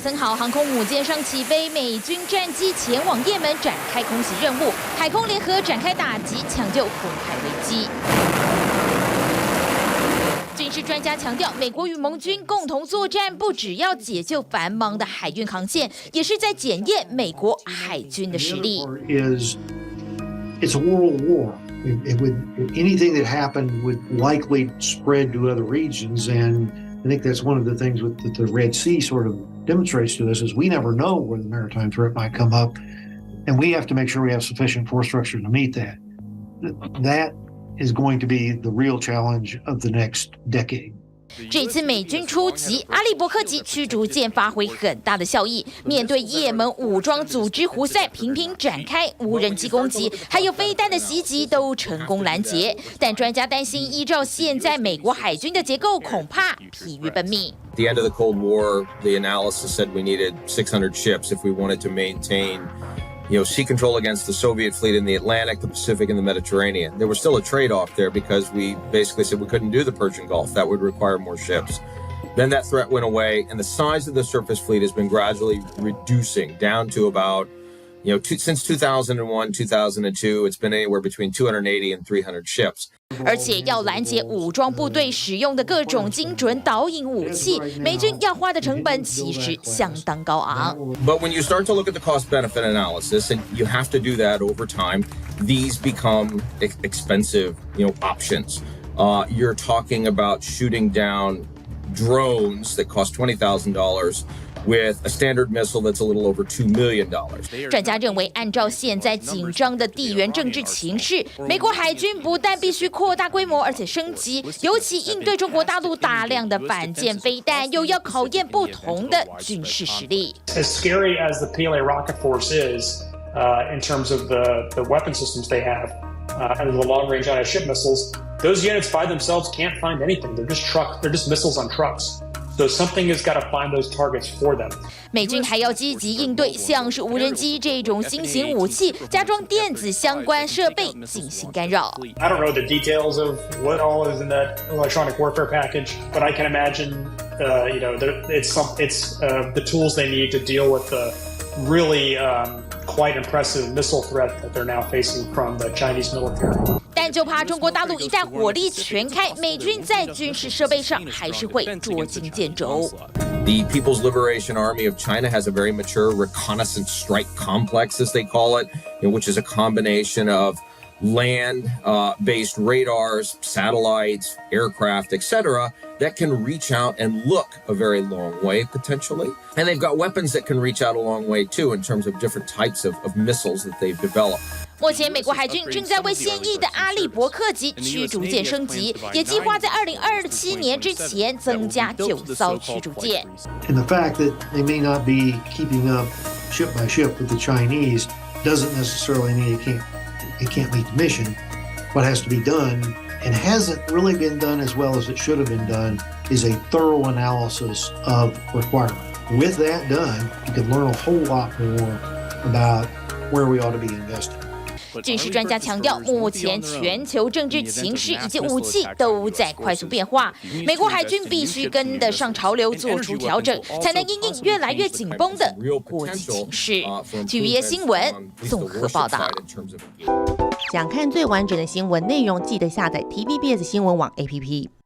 森号航空母舰上起飞，美军战机前往也门展开空袭任务，海空联合展开打击，抢救红海危机。军事专家强调，美国与盟军共同作战，不只要解救繁忙的海运航线，也是在检验美国海军的实力。It's a world war. Anything that happened would likely spread to other regions, and I think that's one of the things that the Red Sea sort of demonstrates to us is we never know where the maritime threat might come up, and we have to make sure we have sufficient force structure to meet that. That is going to be the real challenge of the next decade. 这次美军出击，阿利伯克级驱逐舰发挥很大的效益。面对也门武装组织胡塞频频展开无人机攻击，还有飞弹的袭击，都成功拦截。但专家担心，依照现在美国海军的结构，恐怕疲于奔命。At the end of the Cold War, the analysis said we needed 600 ships if we wanted to maintain sea control against the Soviet fleet in the Atlantic, the Pacific, and the Mediterranean. There was still a trade-off there because we basically said we couldn't do the Persian Gulf. That would require more ships. Then that threat went away, and the size of the surface fleet has been gradually reducing down to about, since 2001, 2002, it's been anywhere between 280 and 300 ships. 而且要拦截武装部队使用的各种精准导引武器，美军要花的成本其实相当高昂。But when you start to look at the cost-benefit analysis, and you have to do that over time, these become expensive, options. You're talking about shooting down drones that cost $20,000. With a standard missile that's a little over $2 million. 专家认为，按照现在紧张的地缘政治情势，美国海军不但必须扩大规模，而且升级，尤其应对中国大陆大量的反舰飞弹，又要考验不同的军事实力。As scary as the PLA rocket force is, in terms of the weapon systems they have, and the long-range anti-ship missiles, those units by themselves can't find anything. They're just missiles on trucks. So something has got to find those targets for them. 美军还要积极应对像是无人机这种新型武器，加装电子相关设备进行干扰。I don't know the details of what all is in that electronic warfare package, but I can imagine, it's the tools they need to deal with the really quite impressive missile threat that they're now facing from the Chinese military. 但就怕中国大陆一旦火力全开，美军在军事设备上还是会捉襟见肘。The People's Liberation Army of China has a very mature reconnaissance strike complex, as they call it, which is a combination of land-based radars, satellites, aircraft, etc., that can reach out and look a very long way, potentially. And they've got weapons that can reach out a long way, too, in terms of different types of missiles that they've developed. 目前，美国海军正在为现役的阿利伯克级驱逐舰升级，也计划在2027年之前增加9艘驱逐舰。And the fact that they may not be keeping up ship by ship with the Chinese doesn't necessarily mean it can't meet the mission. What has to be done, and hasn't really been done as well as it should have been done, is a thorough analysis of requirement. With that done, you can learn a whole lot more about where we ought to be investing. 军事专家强调，目前全球政治情势以及武器都在快速变化，美国海军必须跟得上潮流，做出调整，才能因应越来越紧绷的国际情势。TVBS 新闻综合报道。想看最完整的新闻内容，记得下载 TVBS 新闻网 APP。